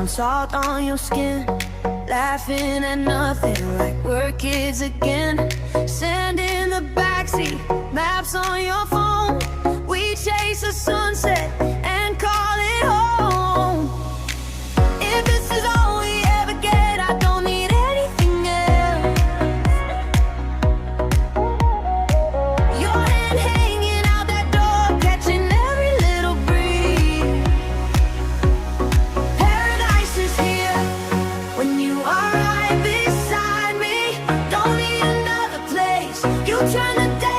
I'm salt on your skin, laughing at nothing like we're kids again. Sand in the backseat, maps on your phone. We chase the sunset and call it home. If this is all we ever get, I don't need anything else. Your hand hanging out that door, catching every little breeze. Paradise is here when you are right beside me. Don't need another place. You turn the day